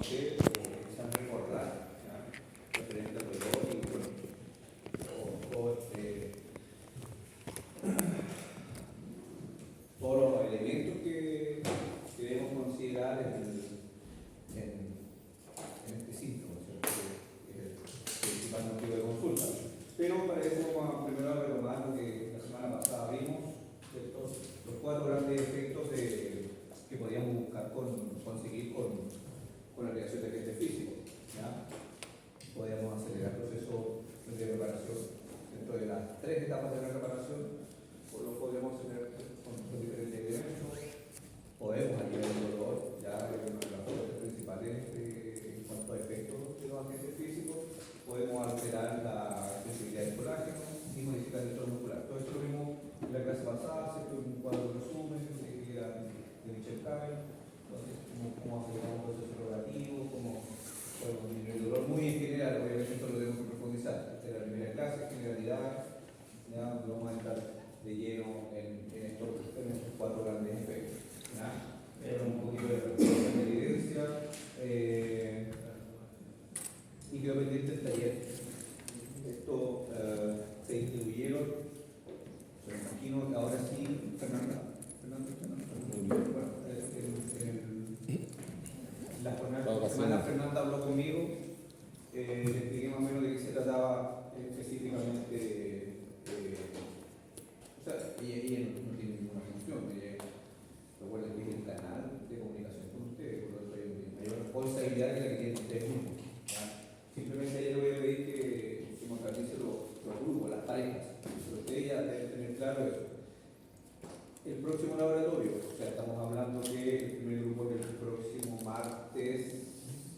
conocer o quizás recordar, ¿ya? Referente al dolor y bueno, todos los elementos que debemos considerar en este síntoma, ¿cierto? Que es el principal motivo de consulta. Pero para eso vamos a primero retomar lo que la semana pasada vimos, ¿cierto? Los 4 grandes efectos que podíamos buscar conseguir con la creación de agentes físicos. ¿Ya? Podíamos acelerar el proceso de reparación dentro de las 3 etapas de la reparación, o lo podemos hacer con diferentes elementos. Podemos aliviar el dolor, ya que una de las fuentes principales en cuanto a efectos de los agentes físicos. Podemos alterar la sensibilidad del colágeno y modificar el tono muscular. Todo esto lo vimos en la clase pasada, ¿cierto? En un cuadro de resumen que era de Michel Cabell. Entonces, cómo aceleramos un proceso rotativo, cómo podemos disminuir el dolor muy en general. Obviamente esto lo tenemos que profundizar. Esta es la primera clase, generalidad. Ya vamos a entrar de lleno en estos 4 grandes efectos. ¿Ya? Un poquito de evidencia y quedó pendiente el taller. Esto se distribuyeron, me imagino que ahora sí, Fernanda. Bueno, la semana Fernanda habló conmigo, le expliqué más o menos de qué se trataba específicamente. O sea, ella no tiene ninguna función. Recuerden que es el canal de comunicación con ustedes, por lo tanto hay mayor responsabilidad que la que tienen ustedes mismos. Simplemente a ella le voy a pedir que organice los grupos, las parejas, pero ustedes ya deben tener claro eso. El próximo laboratorio, o sea, estamos hablando que el primer grupo es el próximo martes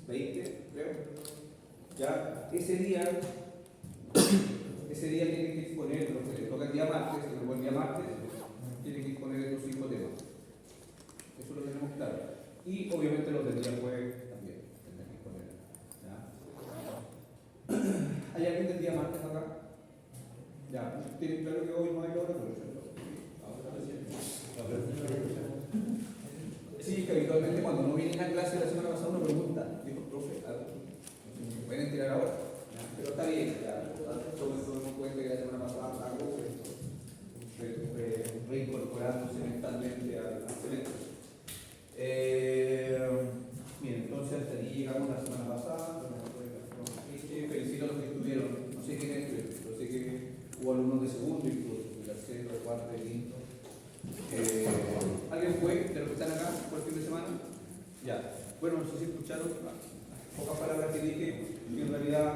20, creo. Ya, ese día tienen que exponer, lo que les toca el día martes, el día martes, tienen que exponer estos 5 temas. Eso lo tenemos claro. Y obviamente los del día jueves también tendrán que exponer. ¿Hay alguien del día martes acá? Ya, tienen claro que hoy no hay laboratorio, ¿cierto? Sí, que habitualmente cuando no vienen a clase la semana pasada uno pregunta, dijo, profe, ¿me pueden tirar ahora? Pero está bien, ya, tomemos cuenta que la semana pasada algo reincorporándose mentalmente al semestre. Bien, entonces hasta allí llegamos la semana pasada. Felicito a los que estuvieron, no sé quiénes estuvieron, pero sé que hubo alumnos de segundo incluso, de tercero, de cuarto, de quinto. ¿Alguien fue de los que están acá por el fin de semana? Ya. Bueno, no sé si escucharon pocas palabras que dije, que en realidad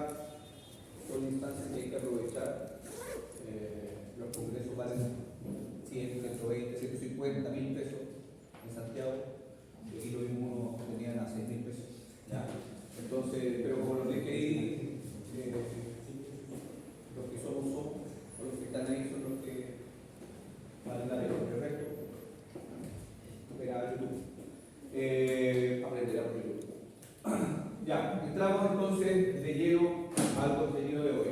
son instancias que hay que aprovechar. Los congresos valen 100, 120, 150 mil pesos en Santiago. Y aquí lo mismo tenían a 6 mil pesos. ¿Ya? Entonces, pero como los dejé ahí, los que somos, o los que están ahí son los que valen la pena, ¿correcto? Ver a YouTube. Aprender a YouTube. Ya, entramos entonces de lleno al contenido de hoy.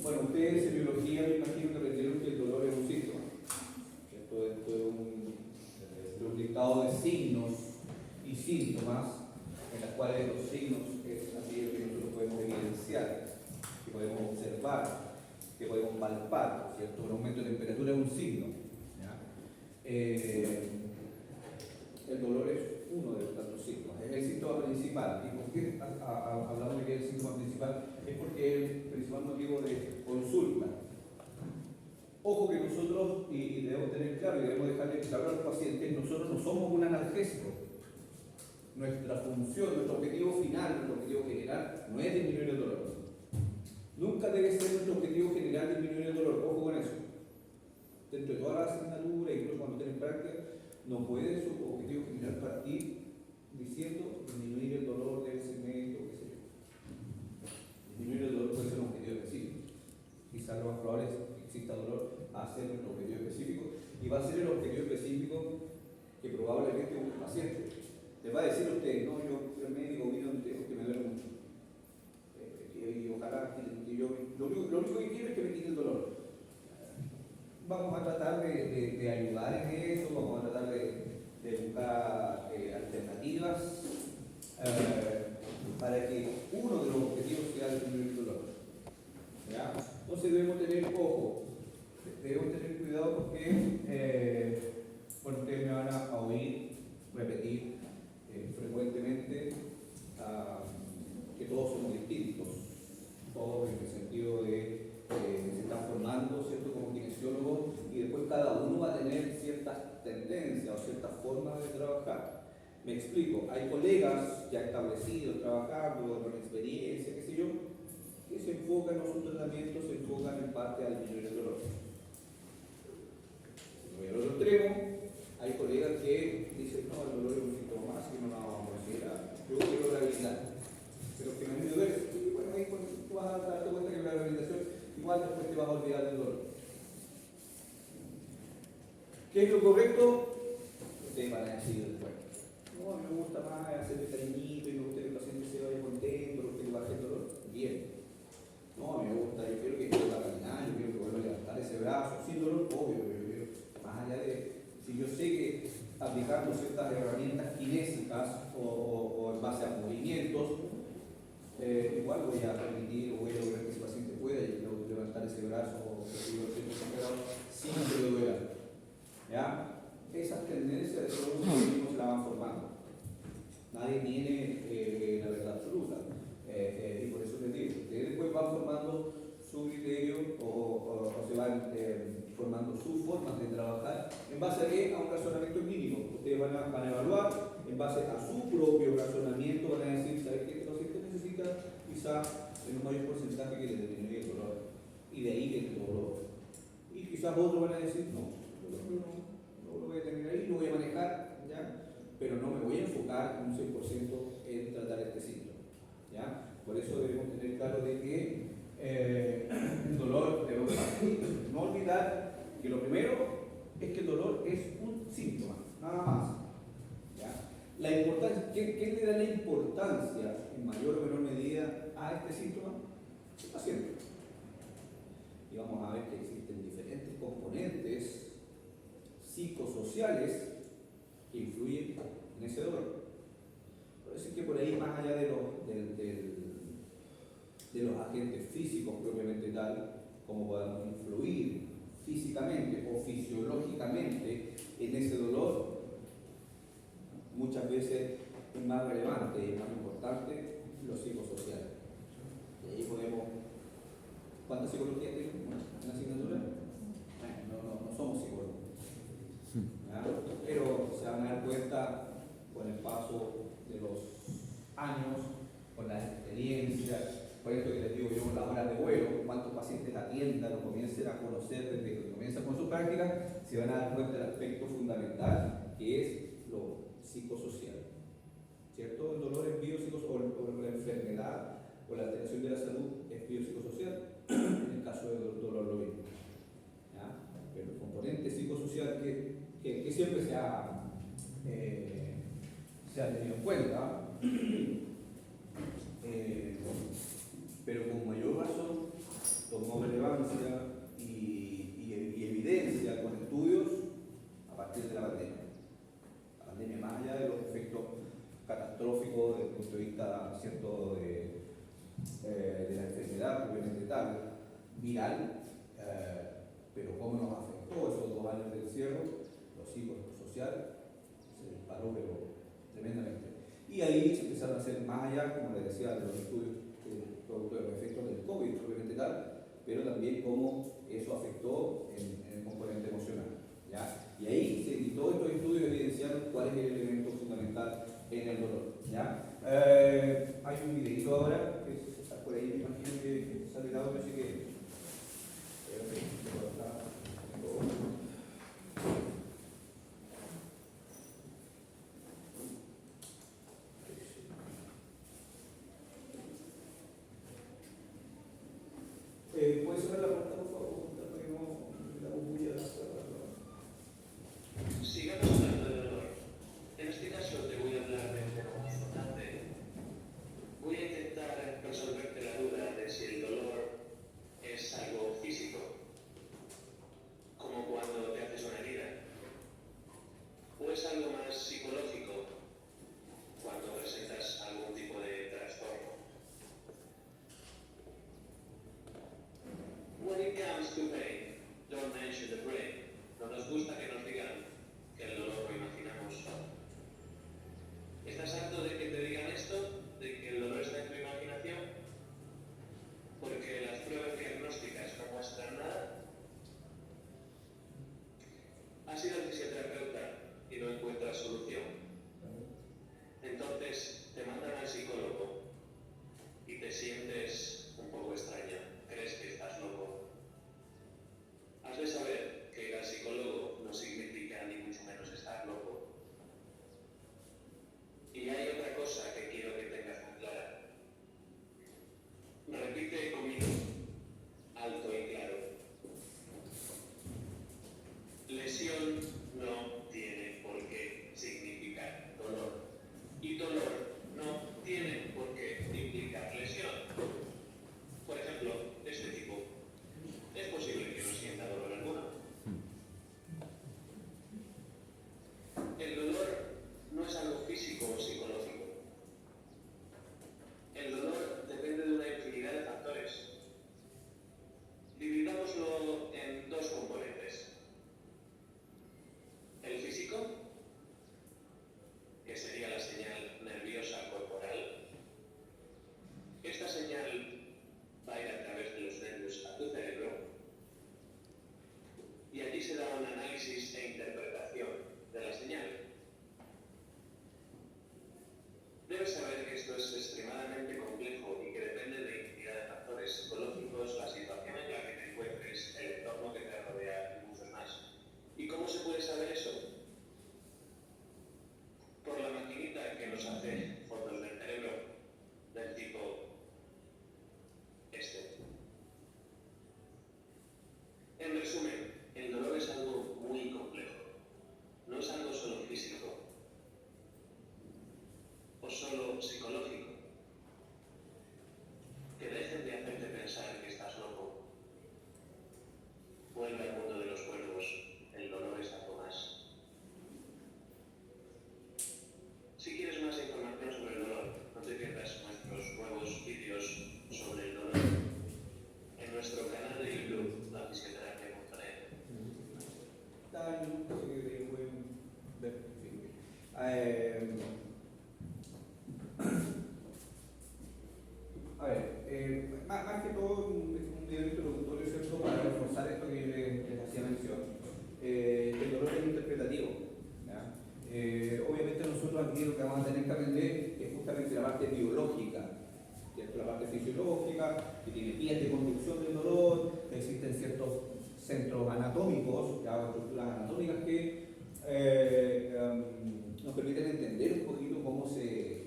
Bueno, ustedes en biología me imagino que aprendieron que el dolor es un síntoma. Esto es un listado de signos y síntomas, en las cuales los signos es aquello que nosotros podemos evidenciar, que podemos observar, que podemos palpar, ¿cierto? Un aumento de temperatura es un signo. ¿Ya? El dolor es uno de los tantos síntomas, es el síntoma principal. ¿Y por qué hablamos de que es el síntoma principal? Es porque es el principal motivo de consulta. Ojo que nosotros, y debemos tener claro, y debemos dejarle claro a los pacientes, nosotros no somos un analgésico. Nuestra función, nuestro objetivo final, nuestro objetivo general, no es disminuir el dolor. Nunca debe ser nuestro objetivo general disminuir el dolor. Ojo con eso. Dentro de toda la asignatura, incluso cuando tienen práctica, no puede su objetivo general partir diciendo disminuir el dolor del segmento, qué sé yo. Disminuir el dolor puede ser un objetivo específico. Quizás lo más probable es que exista dolor a ser nuestro objetivo específico, y va a ser el objetivo específico que probablemente un paciente le va a decir a usted, no, yo el médico vino que me duele mucho. Y ojalá que yo, lo único que quiero es que me quite el dolor. vamos a tratar de ayudar en eso, vamos a tratar de buscar alternativas para que uno de los objetivos sea disminuir el dolor. ¿Ya? Entonces debemos tener ojo, debemos tener cuidado porque, bueno, ustedes me van a oír repetir frecuentemente que todos somos distintos, todos en el sentido de que se están formando, ¿cierto?, como kinesiólogos, y después cada uno va a tener ciertas tendencias o ciertas formas de trabajar. Me explico, hay colegas ya establecidos trabajando con experiencia, qué sé yo, que se enfocan en su tratamiento, se enfocan en parte al disminuir el dolor. Si voy al otro extremo, hay colegas que dicen, no, el dolor es un síntoma más y no lo vamos a considerar. Yo quiero rehabilitar. Pero que me ayude a ver, y bueno, ahí tú vas a darte cuenta que la rehabilitación igual después te vas a olvidar del dolor. ¿Qué es lo correcto? Ustedes van a decir después. No, me gusta más hacerle cariñito y me gusta que el paciente se vaya contento, que le baje el dolor. Bien. No, me gusta, yo quiero que vuelva a caminar, yo quiero que vuelva a levantar ese brazo, sin dolor, obvio, más allá de, si yo sé que aplicando ciertas herramientas kinésicas o en base a movimientos, igual voy a permitir o voy a lograr que ese paciente pueda levantar ese brazo o sin que le duela. ¿Ya? Esas tendencias de todos los organismos se la van formando. Nadie tiene la verdad absoluta. Y por eso les digo, ustedes después van formando su criterio o se van formando sus formas de trabajar en base a qué? A un razonamiento clínico. Ustedes van a evaluar en base a su propio razonamiento, van a decir, ¿sabes qué? Este paciente necesita quizás en un mayor porcentaje que le disminuya el dolor. Y de ahí viene el dolor. Y quizás otros van a decir, no, no lo voy a tener ahí, lo voy a manejar, ¿ya? Pero no me voy a enfocar un 100% en tratar este síntoma. ¿Ya? Por eso debemos tener claro de que el dolor debemos no olvidar que lo primero es que el dolor es un síntoma, nada más. ¿Ya? La importancia, ¿qué le da la importancia en mayor o menor medida a este síntoma? El paciente. Y vamos a ver que existen diferentes componentes psicosociales que influyen en ese dolor. Por eso es que por ahí, más allá de los agentes físicos propiamente tal, como podemos influir físicamente o fisiológicamente en ese dolor, muchas veces es más relevante y es más importante lo psicosocial. Y ahí podemos... ¿Cuánta psicología tiene una asignatura? No somos psicólogos. ¿Ya? Pero se van a dar cuenta con el paso de los años, con las experiencias, por esto que les digo yo, las horas de vuelo, cuántos pacientes atiendan o comiencen a conocer desde que comienzan con su práctica, se van a dar cuenta del aspecto fundamental que es lo psicosocial. ¿Cierto? El dolor es biopsicosocial, o la enfermedad o la alteración de la salud es biopsicosocial, en el caso del dolor lo mismo. ¿Ya? Pero el componente psicosocial que siempre se ha tenido en cuenta, pero con mayor razón tomó relevancia y evidencia con estudios a partir de la pandemia. La pandemia, más allá de los efectos catastróficos desde el punto de vista, ¿cierto?, de la enfermedad propiamente tal, viral, pero cómo nos afectó esos 2 años de encierro, lo psicosocial se disparó pero tremendamente. Y ahí se empezaron a hacer más allá, como les decía, de los estudios producto de los efectos del COVID propiamente tal, pero también cómo eso afectó en el componente emocional. ¿Ya? Y ahí todos estos estudios evidenciaron cuál es el elemento fundamental en el dolor. ¿Ya? Hay un videito ahora que está por ahí, me imagino que sale el audio, así que ¿puedes cerrar la puerta, por favor? Para que no la bulla de la cerrada. Sigamos hablando de dolor. En este caso te voy a hablar de un tema muy importante. Voy a intentar resolverte la duda de si el dolor es algo físico. Como the brain. No nos gusta que nos digan que el dolor lo imaginamos. ¿Estás harto de que te digan esto? ¿De que el dolor está en tu imaginación? Porque las pruebas diagnósticas no muestran nada. Has ido al fisioterapeuta y no encuentras solución. Entonces te mandan al psicólogo y te sientes un poco extraña. Crees que estás loco. Has de saber que ir al psicólogo no significa ni mucho menos estar loco. Y hay otra cosa que quiero que tengas muy clara. Repite conmigo, alto y claro. Lesión no tiene por qué significar dolor. Y dolor no tiene por qué implicar lesión. Por ejemplo, este tipo. Es posible que no sienta dolor alguno. El dolor no es algo físico o psicológico. El dolor depende de una infinidad de factores. Dividámoslo en dos componentes. El físico, que sería la señal nerviosa corporal. Esta señal va a ir a través de los nervios a tu cerebro y allí se da un análisis e interpretación de la señal. Debes saber que esto es extremadamente complejo y que depende de infinidad de factores psicológicos, la situación en la que te encuentres, el entorno que te rodea y muchos más. ¿Y cómo se puede saber eso? Por la maquinita que nos hace fotos del cerebro, del tipo este. En resumen, el dolor es algo muy complejo. No es algo solo físico o solo psicológico. Que dejen de hacerte pensar que estás loco. Vuelve al mundo de los cuervos. El dolor es algo más. Si quieres más información sobre el dolor, no te pierdas nuestros nuevos vídeos sobre el dolor en nuestro canal de YouTube, lafisioterapia.net. Tan, no sé qué pueden ver, en fin. A ver, más que todo un video introductorio, ¿cierto? Para reforzar esto que les hacía mención. El dolor es interpretativo. ¿Ya? Obviamente nosotros aquí lo que vamos a tener que aprender es justamente la parte biológica, ¿cierto? La parte fisiológica, que tiene vías de conducción del dolor, existen ciertos centros anatómicos, ya, estructuras anatómicas que nos permiten entender un poquito cómo se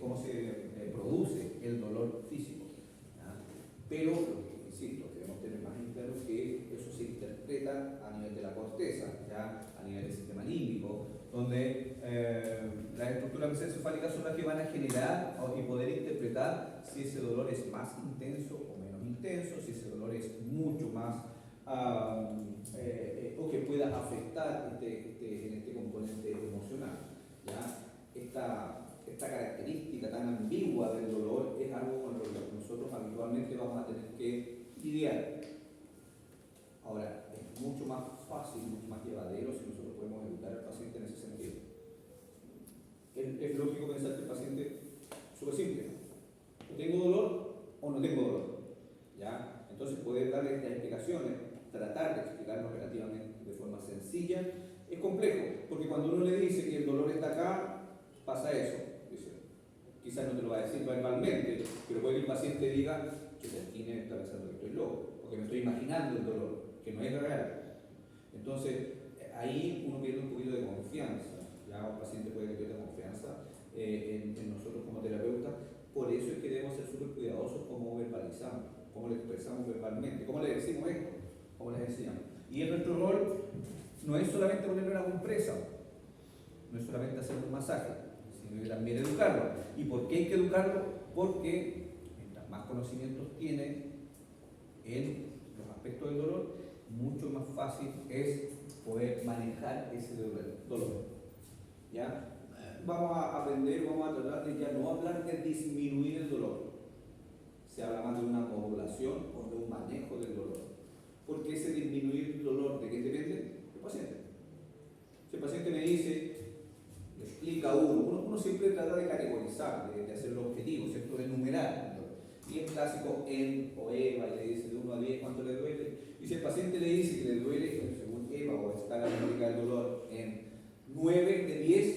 produce el dolor físico. ¿Ya? Pero, insisto, debemos tener más en claro que eso se interpreta a nivel de la corteza, ¿ya? A nivel del sistema límbico, donde las estructuras mesencefálicas son las que van a generar y poder interpretar si ese dolor es más intenso o menos intenso, si ese dolor es mucho más o que pueda afectar en este componente emocional. ¿Ya? Esta característica tan ambigua del dolor es algo con lo que nosotros habitualmente vamos a tener que lidiar. Ahora, es mucho más fácil, mucho más llevadero si nosotros podemos educar al paciente en ese sentido. Es lógico pensar que el paciente es súper simple. ¿Tengo dolor o no tengo dolor? ¿Ya? Entonces poder darle estas explicaciones, tratar de explicarlo relativamente de forma sencilla, es complejo, porque cuando uno le dice que el dolor está acá, pasa eso. Dice, quizás no te lo va a decir verbalmente, pero puede que el paciente diga que me está pensando que estoy loco, o que me estoy imaginando el dolor, que no es real. Entonces, ahí uno pierde un poquito de confianza. Ya un paciente puede que pierda confianza en nosotros como terapeutas. Por eso es que debemos ser súper cuidadosos cómo verbalizamos, cómo le expresamos verbalmente, cómo le decimos esto, cómo les enseñamos. Y nuestro rol no es solamente ponerle una compresa, no es solamente hacer un masaje, sino que también educarlo. ¿Y por qué hay que educarlo? Porque mientras más conocimientos tiene en los aspectos del dolor, mucho más fácil es poder manejar ese dolor. ¿Ya? Vamos a aprender, vamos a tratar de ya no hablar de disminuir el dolor. Se habla más de una modulación o de un manejo del dolor. Porque ese disminuir el dolor, ¿de qué depende? 9 de 10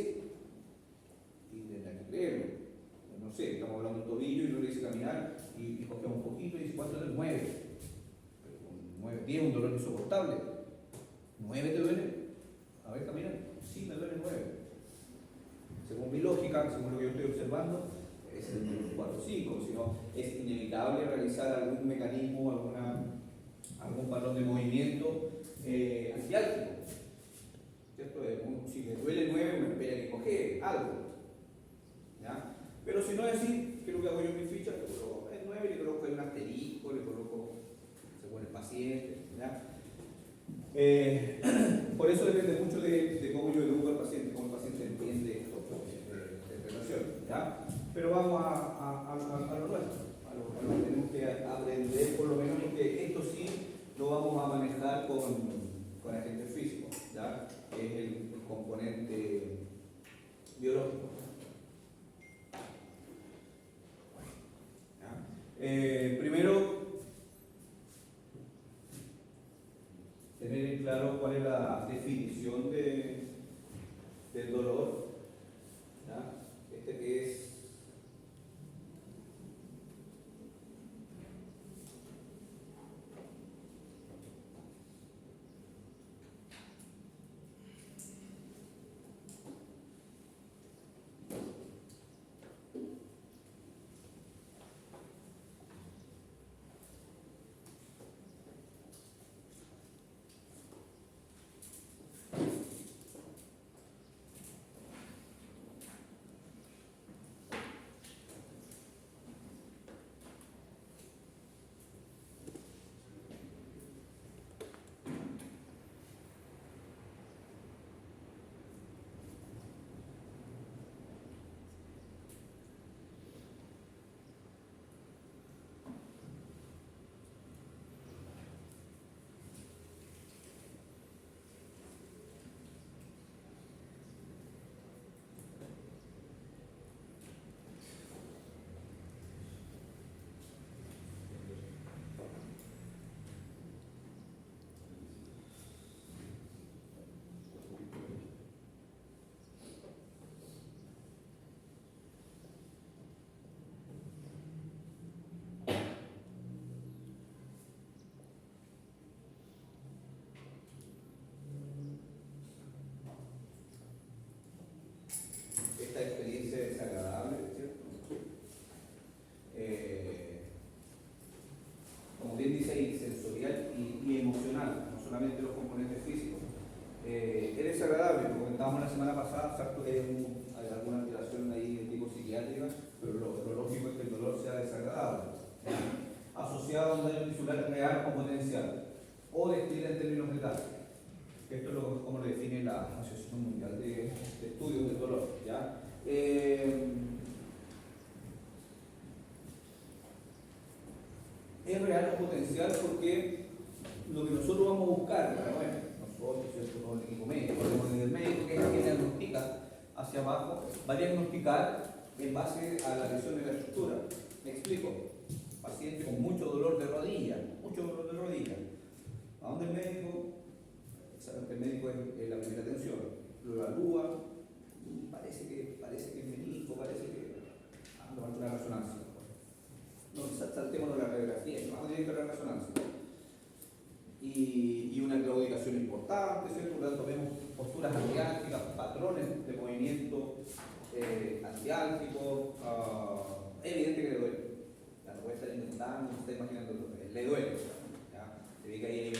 y tendrá que creerlo. No sé, estamos hablando de un tobillo y no le dice caminar y cogemos un poquito y dice, ¿cuánto es 9? Pero con 9, 10 un dolor insoportable. ¿9 te duele? A ver, camina. Sí, me duele 9. Según mi lógica, según lo que yo estoy observando, es el 4 o 5, sino es inevitable realizar algún mecanismo, algún patrón de movimiento antiálgico. ¿Cierto? Si me duele 9, me espera que coge algo. ¿Ya? Pero si no es así, ¿qué es lo que hago yo en mi ficha? Le coloco el 9, le coloco un asterisco, le coloco según el paciente. ¿Ya? Por eso depende mucho de cómo yo educo al paciente, cómo el paciente entiende esto de relación. ¿Ya? Pero vamos a lo nuestro, a lo que tenemos que aprender, por lo menos, porque esto sí lo vamos a manejar con agentes físicos, ¿ya? Que es el componente biológico. ¿Ya? Primero, tener en claro cuál es la definición del dolor. ¿Ya? Este que es esta experiencia desagradable, ¿cierto? Como bien dice ahí, sensorial y emocional, no solamente los componentes físicos. Es desagradable, lo comentábamos la semana pasada, exacto que hay alguna alteración ahí de tipo psiquiátrica, pero lo lógico es que el dolor sea desagradable, ¿ya? Asociado a un daño tisular real o potencial, o descrito en términos letales. Esto es como lo define la Asociación Mundial de Estudios del Dolor. ¿Ya? Es real o potencial porque lo que nosotros vamos a buscar, bueno, nosotros, ¿cierto? Todo el equipo médico, el médico que es quien diagnostica hacia abajo, va a diagnosticar en base a la lesión de la estructura. Me explico. Paciente con mucho dolor de rodilla, ¿a dónde el médico? Saben que el médico es la primera atención, lo evalúa, parece que es menisco, parece que levanta una resonancia. No, saltemos la radiografía, vamos directo a la resonancia. Y una claudicación importante, ¿cierto? Por lo tanto, vemos posturas antiálgicas, patrones de movimiento antiálgico, evidente que le duele. Ya no puede estar intentando, no está imaginando, le duele. ¿Ya? Se ve que ahí hay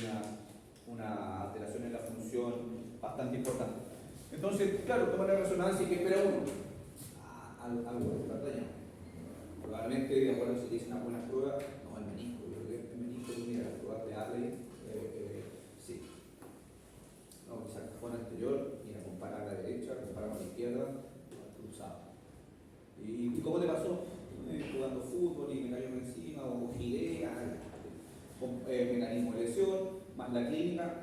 una alteración en la función bastante importante. Entonces, claro, toma la resonancia y ¿qué espera uno? Algo de dañado. Probablemente, de acuerdo a si dicen algunas pruebas, no, el menisco, yo creo que el menisco, mira, las pruebas de Arley, sí. No, quizás el cajón anterior, mira, compara a la derecha, compara con la izquierda, cruzado. ¿Y cómo te pasó? Jugando fútbol y me cayó encima, o giré, mecanismo de lesión, más la clínica,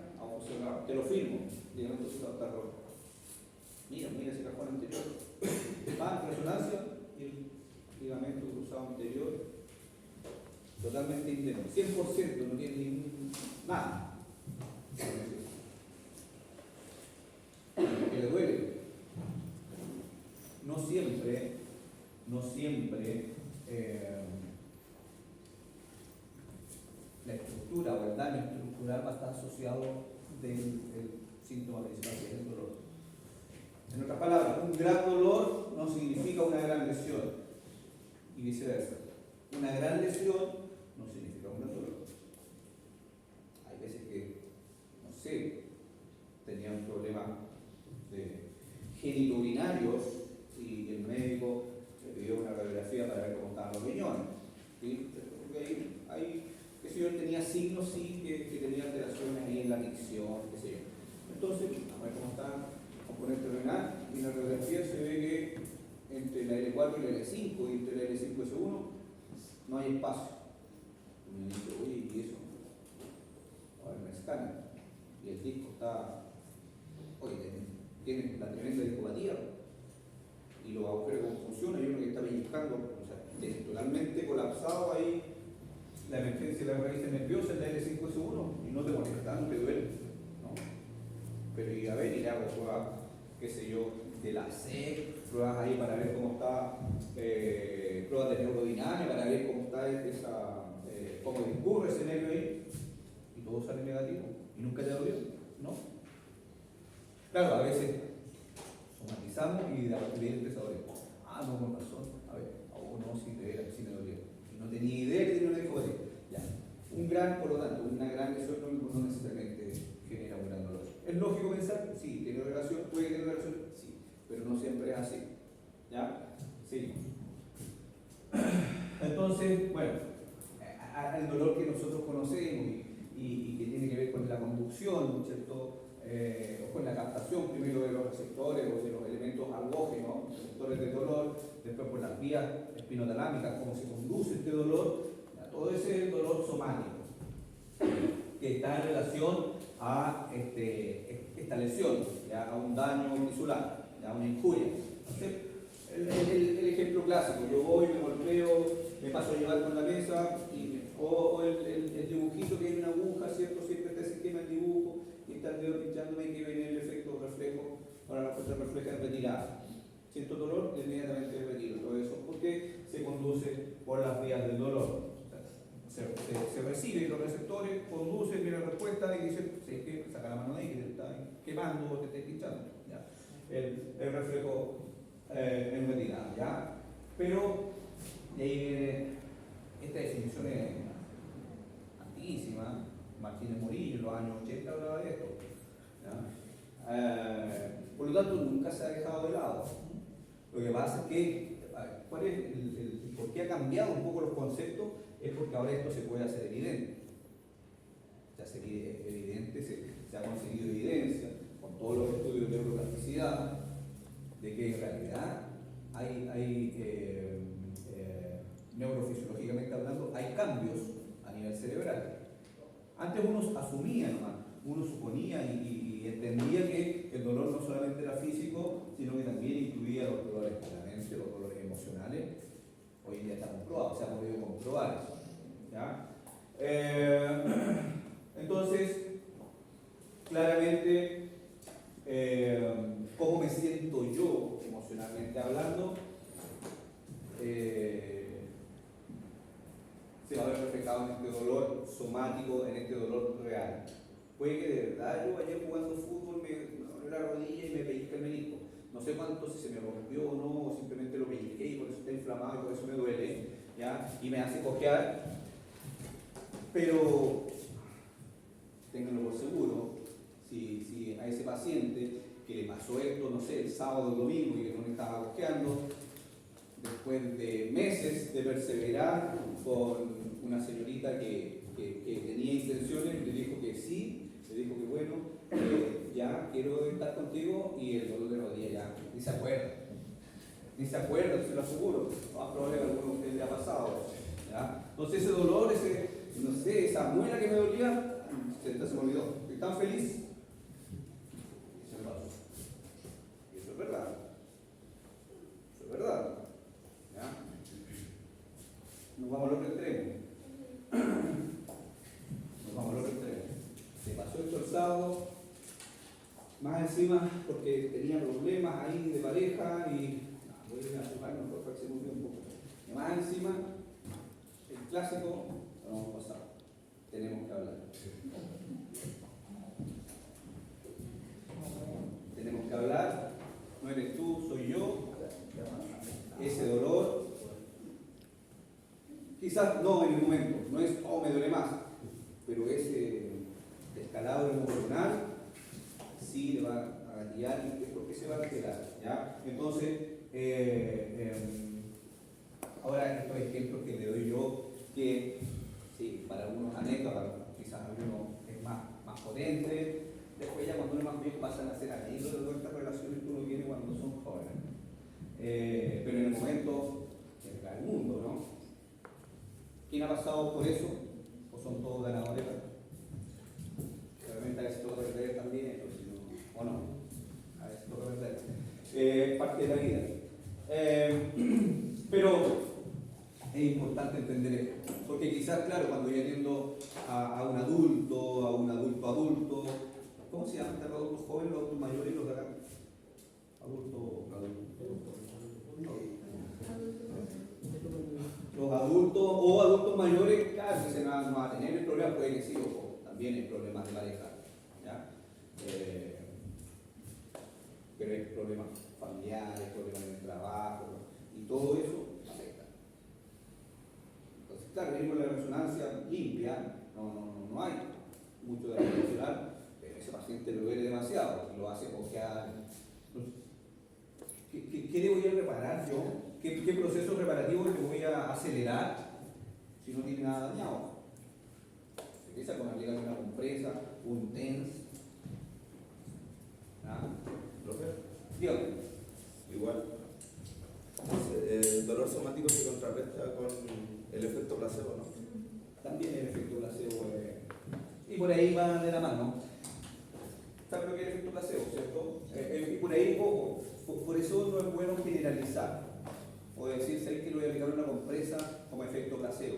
te lo firmo, digamos, entonces está roto. Mira ese cajón anterior, resonancia y el ligamento cruzado anterior totalmente indemne, 100%, no tiene nada. Que le duele, siempre la estructura o el daño estructural va a estar asociado del síntoma principal, que es el dolor. En otras palabras, un gran dolor no significa una gran lesión y viceversa. Una gran lesión no significa un gran dolor. Hay veces que, no sé, tenía un problema de genitourinarios y el médico le pidió una radiografía para ver cómo estaban los riñones. ¿Sí? Porque hay qué sé yo, tenía signos sí que tenía alteraciones ahí en la micción, qué sé yo. Entonces, a ver cómo está el componente renal, y en la radiografía se ve que entre la L4 y la L5 y entre la L5 y S1 no hay espacio. Y me dice, oye, ¿y eso? A ver, me escáner. Y el disco está, oye, tiene la tremenda discopatía. Y los agujeros cómo funcionan, y uno que está pellizcando, o sea, totalmente colapsado ahí. La emergencia de la raíz nerviosa en la L5S1 y no te molesta, no te duele, ¿no? Pero y a ver, y le hago pruebas, qué sé yo, de la SEC, pruebas ahí para ver cómo está, pruebas de neurodinámica para ver cómo está cómo discurre ese nervio ahí, y todo sale negativo, y nunca te dolió, ¿no? Claro, a veces somatizamos y de repente se duele. Ah, no, con razón, a ver, no, sí, de veras, sí me dolió. No tenía idea que tenía una discopatía. Ya. Por lo tanto, una gran lesión no necesariamente genera un gran dolor. ¿Es lógico pensar? Sí. ¿Tiene relación? ¿Puede tener relación? Sí. Pero no siempre es así. ¿Ya? Sí. Entonces, bueno, el dolor que nosotros conocemos y que tiene que ver con la conducción, ¿cierto? O con la captación primero de los receptores o de los elementos algógenos, receptores de dolor, después por las vías espinotalámicas, cómo se conduce este dolor, todo ese es el dolor somático, que está en relación a esta lesión, ya a un daño tisular, ya a una injuria. Entonces, el ejemplo clásico, yo voy, me golpeo, me paso a llevar con la mesa, o el dibujito que hay una aguja, ¿cierto? Siempre está ese esquema del dibujo, y está el dedo pinchándome y que viene el efecto reflejo, para la fuerza refleja es retirada. Siento dolor, inmediatamente retiro todo eso, porque se conduce por las vías del dolor. Se recibe los receptores, conducen, viene la respuesta y dicen, sí, que saca la mano de ahí, que te está quemando o te está pinchando. ¿Ya? El reflejo en retirada, ¿ya? Pero esta definición es antiquísima. Martínez Morillo en los años 80 hablaba de esto. Por lo tanto, nunca se ha dejado de lado. Lo que pasa es que, ¿cuál es por qué ha cambiado un poco los conceptos? Es porque ahora esto se puede hacer evidente. Ya se evidente, se ha conseguido evidencia con todos los estudios de neuroplasticidad de que en realidad neurofisiológicamente hablando, hay cambios a nivel cerebral. Antes uno asumía nomás, uno suponía y entendía que el dolor no solamente era físico, sino que también incluía los dolores de la mente, los dolores emocionales. Hoy en día está comprobado, se ha podido comprobar eso. ¿Ya? Entonces, claramente, ¿cómo me siento yo emocionalmente hablando? Se va a ver reflejado en este dolor somático, en este dolor real. Puede que de verdad yo ayer jugando fútbol me dolió la rodilla y me pellizca el menisco. No sé cuánto, si se me rompió o no, o simplemente lo pellizqué y por eso está inflamado y por eso me duele, ¿ya? Y me hace cojear. Pero ténganlo por seguro, si a ese paciente que le pasó esto, no sé, el sábado o el domingo y que no me estaba cojeando, después de meses de perseverar con una señorita que tenía intenciones, le dijo que sí, le dijo que bueno, ya quiero estar contigo, y el dolor de rodilla ya ni se acuerda, se lo aseguro, lo más probable que a alguno de ustedes le ha pasado, ¿ya? Entonces ese dolor, no sé, esa muela que me dolía, se me olvidó, estoy tan feliz, y se me pasó. Y eso es verdad, ¿ya? Nos vamos al otro extremo. Se pasó esto el sábado, más encima porque tenía problemas ahí de pareja y Voy a asustarnos mejor para que se me olvide un poco. Y más encima, el clásico, lo hemos pasado. Tenemos que hablar. Tenemos que hablar. No eres tú, soy yo. Ese dolor, quizás no en el momento, no es, oh, me duele más, pero ese descalabro emocional sí le va a gatillar y porque se va a gatillar, ¿ya? Entonces, ahora estos ejemplos que le doy yo, que sí, para algunos anécdotas, quizás algunos es más potente, después ya cuando uno es más viejo pasan a ser amigos de todas estas relaciones que uno tiene cuando son jóvenes. Pero en el momento se cae el mundo, ¿no? ¿Quién ha pasado por eso? ¿O son todos ganadores? Realmente a veces toca perder también, o no, a veces toca perder. Parte de la vida. Pero es importante entender esto, porque quizás, claro, cuando yo atiendo a un adulto, ¿cómo se llaman los adultos jóvenes, los adultos mayores y los de acá? Los adultos o adultos mayores, claro, que se van a tener el problema, puede que sí, o también hay problemas de pareja, ¿ya? Pero hay problemas familiares, problemas en el trabajo, y todo eso afecta. Entonces, claro, venimos la resonancia limpia, no hay mucho de la emocional, pero ese paciente lo duele demasiado, lo hace cojear. ¿Qué le voy a reparar yo? ¿Qué proceso reparativo le voy a acelerar si no tiene nada dañado? Se empieza con aplicar una compresa, un TENS. ¿Ah? ¿Profe? Dígame. Igual. El dolor somático se contrarresta con el efecto placebo, ¿no? También el efecto placebo. Y por ahí va de la mano. ¿Sabe lo que es el efecto placebo, cierto? Y por ahí, ojo, por eso no es bueno generalizar. O decir, ¿sabes que le voy a aplicar una compresa como efecto placebo?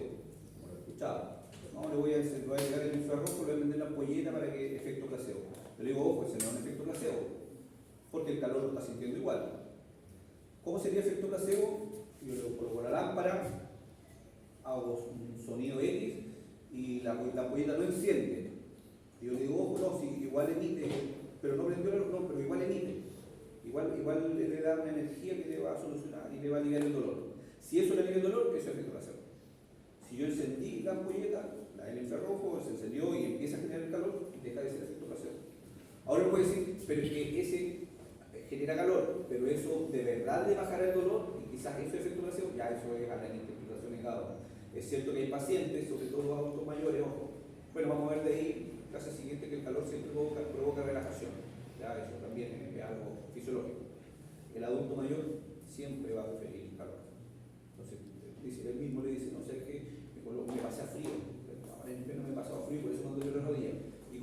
Como lo he escuchado. No, le voy a aplicar el infrarrojo, le voy a vender la ampolleta para que efecto placebo. Le digo, ojo, ese no es un efecto placebo, porque el calor lo está sintiendo igual. ¿Cómo sería efecto placebo? Yo le coloco la lámpara, hago un sonido X y la ampolleta no enciende. Y yo le digo, ojo, no, si igual emite, pero no prendió no, pero igual emite. Igual le da una energía que le va a solucionar y le va a aliviar el dolor. Si eso le alivia el dolor, eso es efecto placebo. Si yo encendí la ampolleta, la del infrarrojo, se encendió y empieza a generar el calor, deja de ser efecto placebo. Ahora puede decir, pero es que ese genera calor, pero eso de verdad le bajará el dolor, y quizás eso es efecto placebo, ya eso es a la interpretación de cada uno. Es cierto que hay pacientes, sobre todo los adultos mayores, ojo. Bueno, vamos a ver de ahí, clase siguiente, que el calor siempre provoca relajación. Ya, eso también es algo fisiológico. El adulto mayor siempre va a preferir el calor. Entonces, él mismo le dice, no sé qué, me pasa frío. Ahora en invierno me he pasado frío, por eso cuando yo la rodilla. ¿Y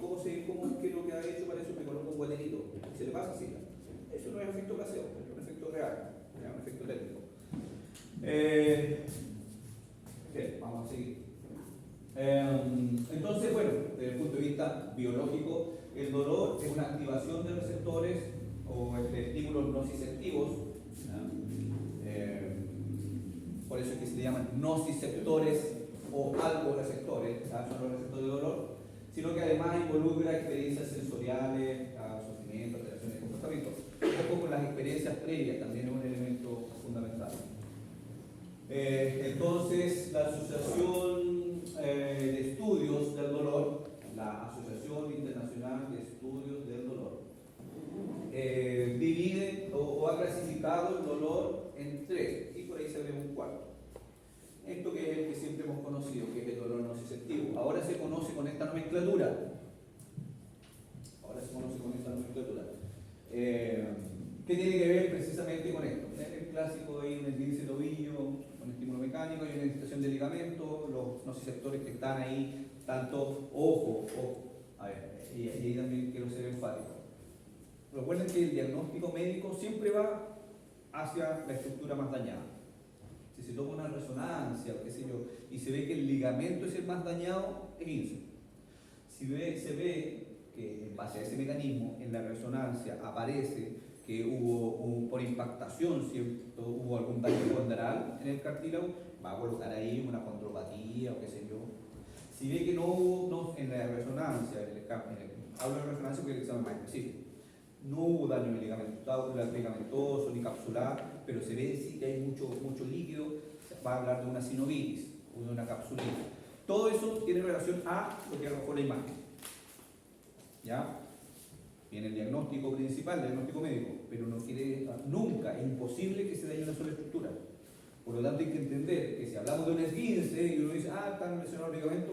qué es lo que ha hecho para eso? Me coloco un guaterito. ¿Se le pasa? Sí. Eso no es efecto placebo, es un efecto real, es un efecto técnico. Bien, vamos a seguir. Entonces, bueno, desde el punto de vista biológico, el dolor es una activación de receptores o de estímulos nociceptivos. Por eso es que se le llaman nociceptores o algoreceptores, son los receptores de dolor, sino que además involucra experiencias sensoriales, sufrimiento, alteraciones de comportamiento. Un poco las experiencias previas también es un elemento fundamental. Entonces, la Asociación de Estudios del Dolor, la Asociación Internacional de Estudios del Dolor, divide o ha clasificado el dolor en tres, y por ahí se ve un cuarto. Esto que es el que siempre hemos conocido, que es el dolor nociceptivo. Ahora se conoce con esta nomenclatura. ¿Qué tiene que ver precisamente con esto? El clásico ahí, un esguince de tobillo, un estímulo mecánico y una irritación de ligamento, los nociceptores que están ahí, tanto ojo, a ver, y ahí también quiero ser enfático. Recuerden que el diagnóstico médico siempre va hacia la estructura más dañada. Si se toma una resonancia, o qué sé yo, y se ve que el ligamento es el más dañado, es esguince. Si se ve que en base a ese mecanismo, en la resonancia aparece que por impactación, ¿cierto? Hubo algún daño ponderal en el cartílago, va a colocar ahí una condropatía o qué sé yo. Si ve que no hubo, en la resonancia, hablo de resonancia porque el examen más específico, no hubo daño medicamentoso ni capsular, pero se ve sí que hay mucho líquido, va a hablar de una sinovitis o de una capsulitis. Todo eso tiene relación a lo que arrojó la imagen. ¿Ya? Viene el diagnóstico principal, el diagnóstico médico, pero no quiere, nunca, es imposible que se dañe una sola estructura. Por lo tanto hay que entender que si hablamos de un esguince y uno dice, está lesionado el ligamento,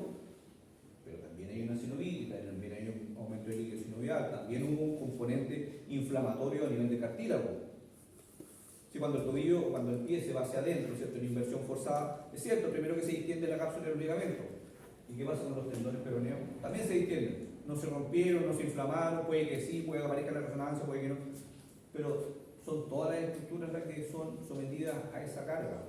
pero también hay una sinovitis, también hay un aumento de líquido sinovial, también hubo un componente inflamatorio a nivel de cartílago. Si cuando el tobillo o cuando el pie se va hacia adentro, ¿cierto? En inversión forzada, es cierto, primero que se distiende la cápsula del ligamento. ¿Y qué pasa con los tendones peroneos? También se distienden. No se rompieron, no se inflamaron, puede que sí, puede que aparezca la resonancia, puede que no. Pero son todas las estructuras las que son sometidas a esa carga.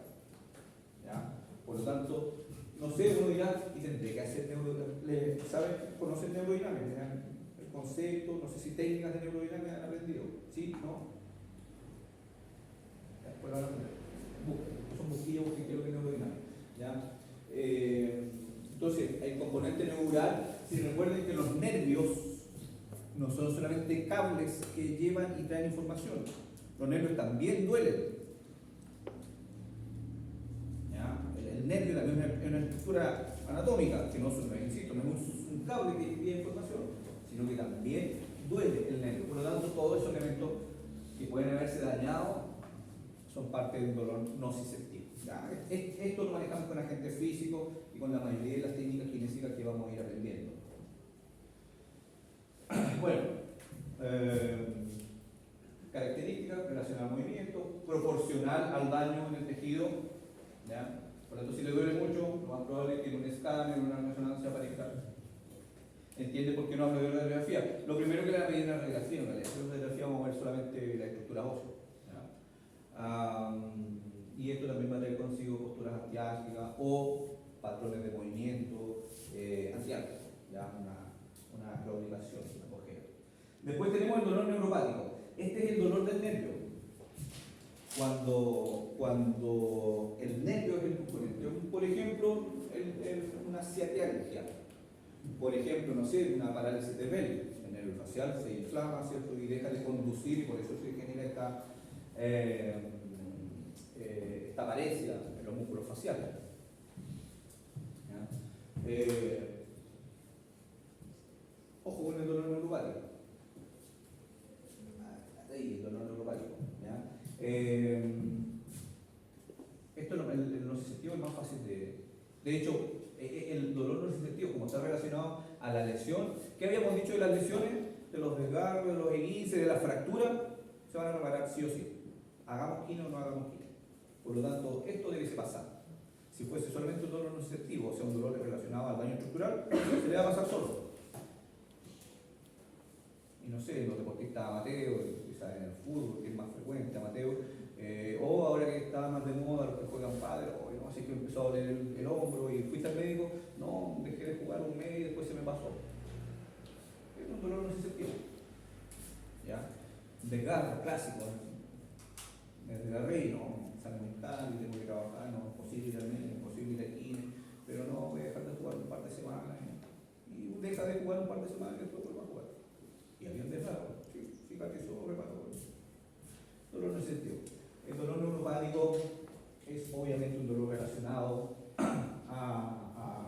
¿Ya? Por lo tanto, no sé, uno dirá, y tendré que hacer neurodinámica. ¿Saben? ¿Conocen neurodinámica? El concepto, no sé si técnicas de neurodinámica han aprendido. ¿Sí? ¿No? Bueno, son busquillos porque quiero que neurodinámica. ¿Ya? Entonces, el componente neural, si recuerden que los nervios no son solamente cables que llevan y traen información, los nervios también duelen. ¿Ya? El nervio también es una estructura anatómica, que no es un cable que lleva información, sino que también duele el nervio. Por lo tanto, todos esos elementos que pueden haberse dañado son parte de un dolor nociceptivo. Esto lo manejamos con agentes físicos y con la mayoría de las técnicas kinésicas que vamos a ir aprendiendo. Bueno, características relacionadas al movimiento, proporcional al daño en el tejido. ¿Ya? Por lo tanto, si le duele mucho, lo más probable es que en un escáner, en una resonancia aparezca. ¿Entiende por qué no hablo de la radiografía? Lo primero que le voy a pedir es la radiografía. En la radiografía vamos a ver solamente la estructura ósea. Y esto también va a traer consigo posturas antiálgicas o patrones de movimiento antiálgicos, ya una claudicación, una cojera. Después tenemos el dolor neuropático. Este es el dolor del nervio. Cuando el nervio es el componente, por ejemplo, una ciatialgia, por ejemplo, no sé, una parálisis de Bell, el nervio facial se inflama, ¿cierto? Y deja de conducir y por eso se genera esta paresia en los músculos faciales. Ojo con el dolor neuropático. Ahí, el dolor neuropático. Esto el nociceptivo es más fácil de hecho, el dolor nociceptivo, como está relacionado a la lesión, ¿qué habíamos dicho de las lesiones? De los desgarros, de los esguinces, de las fracturas, se van a reparar sí o sí. Hagamos quino o no hagamos quino. Por lo tanto, esto debe pasar. Si fuese solamente un dolor nociceptivo, o sea, un dolor relacionado al daño estructural, se le va a pasar solo. Y no sé, los deportistas amateurs, quizás en el fútbol, que es más frecuente, amateur, o ahora que está más de moda los que juegan padre, o no, así que empezó a doler el hombro y fuiste al médico, no, dejé de jugar un mes y después se me pasó. Es un dolor nociceptivo. ¿Ya? Desgarro clásico. Desde la rey, no, salud mental, tengo que trabajar, no, posible ir al médico, posible ir al kine, pero no, voy a dejar de jugar un par de semanas. Y deja de jugar un par de semanas y después vuelve a jugar. Y había un desgarro, sí, fíjate, eso reparó. Dolor nociceptivo. El dolor neuropático es obviamente un dolor relacionado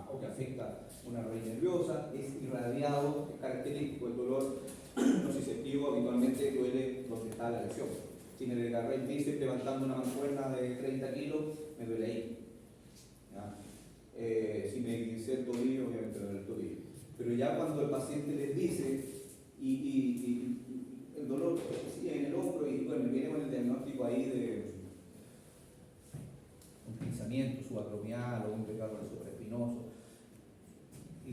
o que afecta una raíz nerviosa, es irradiado, es característico. El dolor nociceptivo habitualmente duele donde está la lesión. Si me desgarré el bíceps levantando una mancuerna de 30 kilos, me duele ahí. Si me guincé el tobillo, obviamente me duele el tobillo. Pero ya cuando el paciente les dice, y el dolor sigue en el hombro, y bueno, viene con el diagnóstico ahí de un pinzamiento subacromial o un desgarro supraespinoso. Y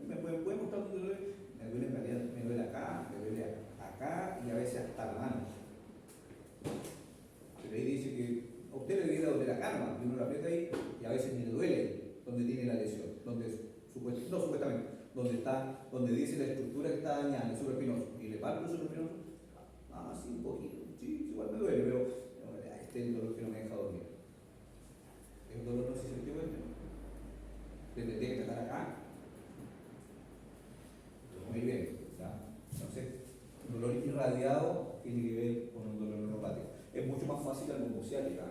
me puede mostrar dónde duele. Me duele en realidad, me duele acá y a veces hasta la mano. Pero ahí dice que a usted le debería doler acá nomás, y uno lo aprieta ahí y a veces ni le duele donde tiene la lesión, donde dice la estructura que está dañada, el supraespinoso, y le parto el supraespinoso, sí, un poquito, sí, igual me duele, pero no, este es el dolor que no me deja dormir. Es un dolor nociceptivo que tendría que tratar acá. Muy bien, ¿ya? Entonces, un dolor irradiado tiene que ver con un dolor neuropático. Es mucho más fácil la neurociática.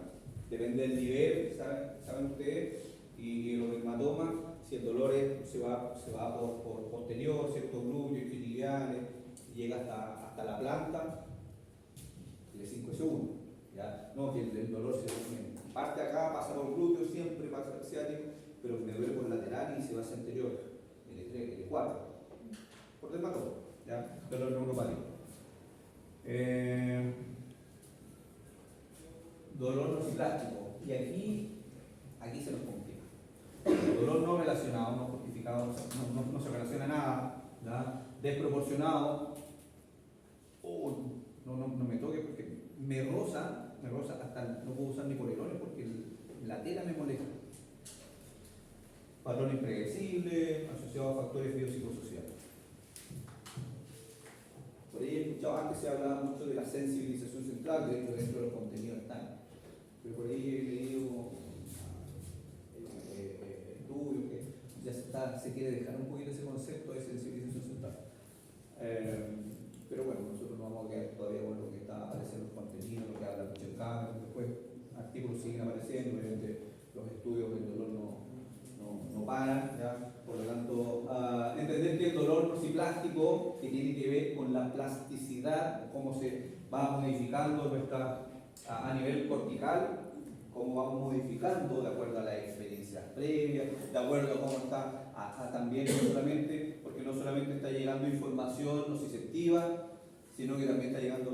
Depende del nivel, ¿saben ustedes? Y los hematomas, si el dolor se va por posterior, ciertos glúteos, isquiotibiales, llega hasta la planta, el 5 es 1. ¿Ya? No, que el dolor se parte acá, pasa por glúteo, siempre pasa por ciático, pero me duele por lateral y se va hacia anterior, L3, L4, por dermatólogo, ¿ya? Dolor neuropático. Dolor nociplástico, y aquí se nos complica. El dolor no relacionado, no justificado, no se relaciona a nada, ¿ya? Desproporcionado, no me toque porque me roza, hasta no puedo usar ni polerones porque la tela me molesta. Patrón impredecible, asociado a factores biopsicosociales. Por ahí he escuchado antes se hablaba mucho de la sensibilización central, dentro de los contenidos están. Pero por ahí he leído estudios que ya se quiere dejar un poquito ese concepto de sensibilización central. Pero bueno, nosotros no vamos a quedar todavía con lo que está apareciendo en los contenidos, lo que habla Puchelkamp, después artículos siguen apareciendo, obviamente los estudios del dolor no paran, ¿ya? Por lo tanto, entender que el dolor nociplástico, que tiene que ver con la plasticidad, cómo se va modificando a nivel cortical, cómo vamos modificando de acuerdo a las experiencias previas, de acuerdo a cómo está también porque no solamente está llegando información nociceptiva, sino que también está llegando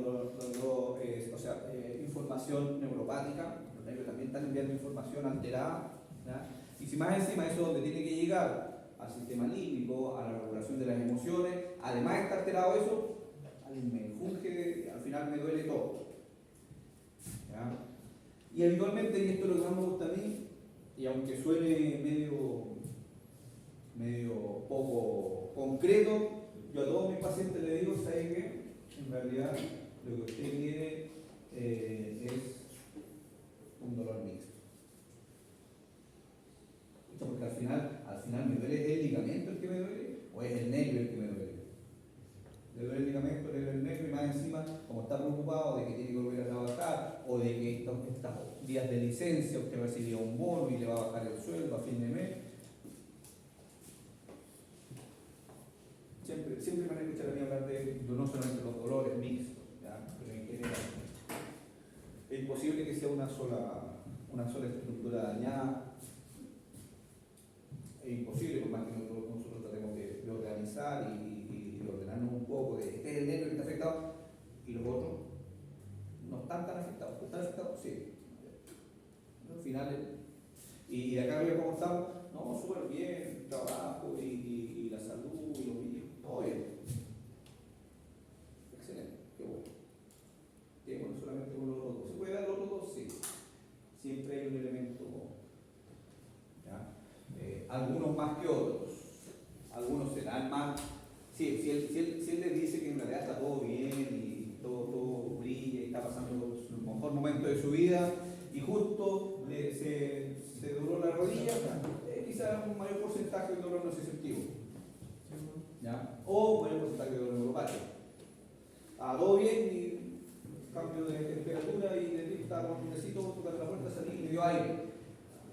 información neuropática, los nervios también están enviando información alterada, ¿ya? Y si más encima eso es donde tiene que llegar al sistema límbico, a la regulación de las emociones, además está alterado eso, me funge, al final me duele todo. ¿Ya? Y habitualmente, y esto es lo que más me gusta a mí, y aunque suene medio poco concreto, yo a todos mis pacientes les digo, ¿saben qué? En realidad lo que usted tiene es un dolor mixto. Porque al final me duele el ligamento el que me duele o es el nervio el que me duele. Le duele el ligamento, le duele el nervio y más encima, como está preocupado de que tiene que volver a trabajar o de que estos días de licencia usted recibió un bono y le va a bajar el sueldo a fin de mes. Siempre me van a escuchar a mí hablar de no solamente los dolores mixtos, ¿ya? Pero en general. Es imposible que sea una sola estructura dañada. Es imposible, por más que nosotros tratemos de organizar y ordenarnos un poco, de este es el nervio que está afectado y los otros no están tan afectados. ¿Están afectados? Sí. Al final, y de acá arriba, ¿cómo estamos? No, súper bien, el trabajo y la salud y los niños, todo bien. Excelente, qué bueno. Qué bueno, solamente con los otros dos. ¿Se puede dar los otros dos? Sí. Siempre hay un elemento. ¿Ya? Algunos más que otros, algunos serán más. Sí, si él les dice que en realidad está todo bien y todo brilla y está pasando el mejor momento de su vida y justo se dobló la rodilla, quizás un mayor porcentaje de dolor nociceptivo, ¿ya? O mayor porcentaje de dolor neuropático. Todo bien y cambio de temperatura y de vista, necesito tocar la puerta, salir y me dio aire,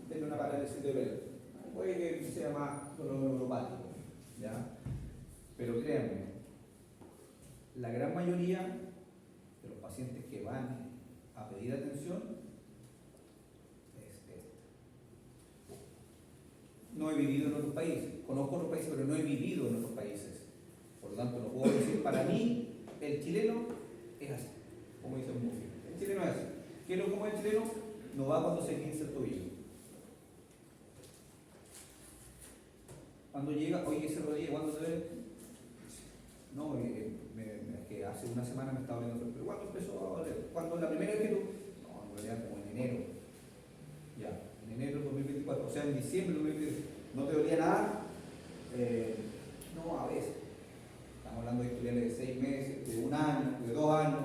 tener una parálisis de velo. Puede que sea más dolor neuropático, ¿ya? Pero créanme, la gran mayoría de los pacientes que van a pedir atención es esta. No he vivido en otros países, conozco otros países, pero no he vivido en otros países. Por lo tanto, no puedo decir, para mí, el chileno es así, como dice un músico. El chileno es así. ¿Qué es lo como el chileno? No va cuando se quince el tobillo. Cuando llega, oye, ese rodilla, ¿cuándo te duele? No, es que hace una semana me estaba doliendo, pero ¿cuándo empezó a doler? ¿Cuándo la primera vez que tú? No, en realidad como en enero. Ya, en enero del 2024, o sea, en diciembre del 2024. ¿No te dolía nada? No, a veces. Estamos hablando de historiales de 6 meses, de 1 año, de 2 años.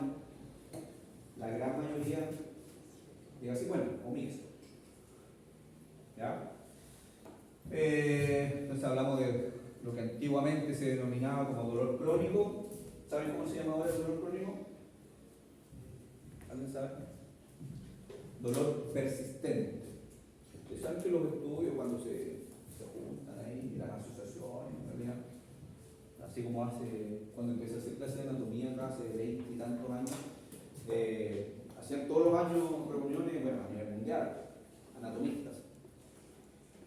denominaba como dolor crónico. ¿Saben cómo se llama ahora el dolor crónico? ¿Alguien sabe? Dolor persistente. Ustedes saben que los estudios cuando se juntan ahí, las asociaciones, en realidad, así como cuando empecé a hacer clases de anatomía acá hace 20 y tantos años, hacían todos los años reuniones, bueno, a nivel mundial, anatomistas.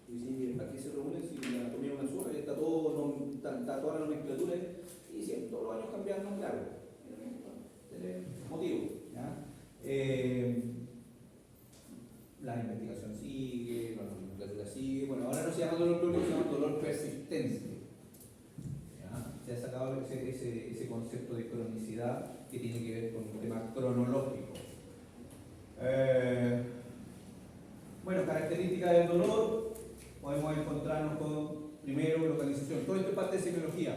Y si aquí se reúnen, si la anatomía es una sola, está toda la nomenclatura, y siempre todos los años cambiando, claro, tiene motivo. ¿Ya? La investigación sigue, la nomenclatura sigue, bueno, ahora no se llama dolor crónico, se llama dolor persistente. Se ha sacado ese concepto de cronicidad que tiene que ver con un tema cronológico. Bueno, características del dolor, podemos encontrarnos con, primero, localización. Todo esto es parte de semiología.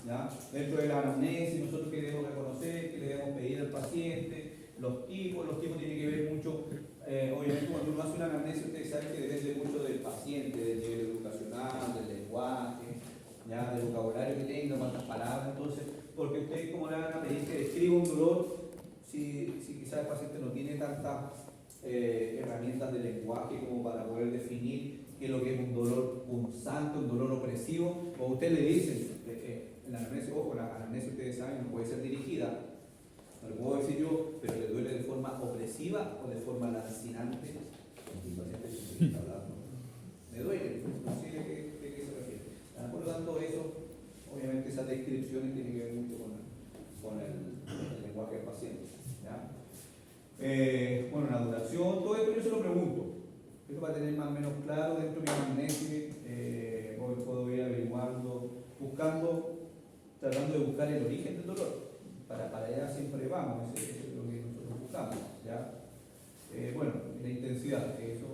¿Ya? Dentro de la anamnesis, nosotros que debemos reconocer, que debemos pedir al paciente, los tipos tienen que ver mucho, obviamente cuando uno hace una anamnesis, ustedes saben que depende mucho del paciente, del nivel educacional, del lenguaje, ¿ya? Del vocabulario que tenga, cuántas palabras, entonces, porque ustedes como le van a pedir que describa un dolor, si quizás el paciente no tiene tantas herramientas de lenguaje como para poder definir qué es lo que es un dolor punzante, un dolor opresivo, o usted le dice, en la anamnesis, ojo, la anamnesis ustedes saben no puede ser dirigida, no lo puedo decir yo, pero le duele de forma opresiva o de forma lancinante, el paciente está hablando, me duele, no sé de qué se refiere. Por lo tanto, eso, obviamente esas descripciones tienen que ver mucho con el lenguaje del paciente. ¿Ya? Bueno, la duración, todo esto yo se lo pregunto. Esto para tener más o menos claro dentro de mi anamnesis, hoy puedo ir averiguando, tratando de buscar el origen del dolor. Para allá siempre vamos, eso es lo que nosotros buscamos. ¿Ya? Bueno, la intensidad, eso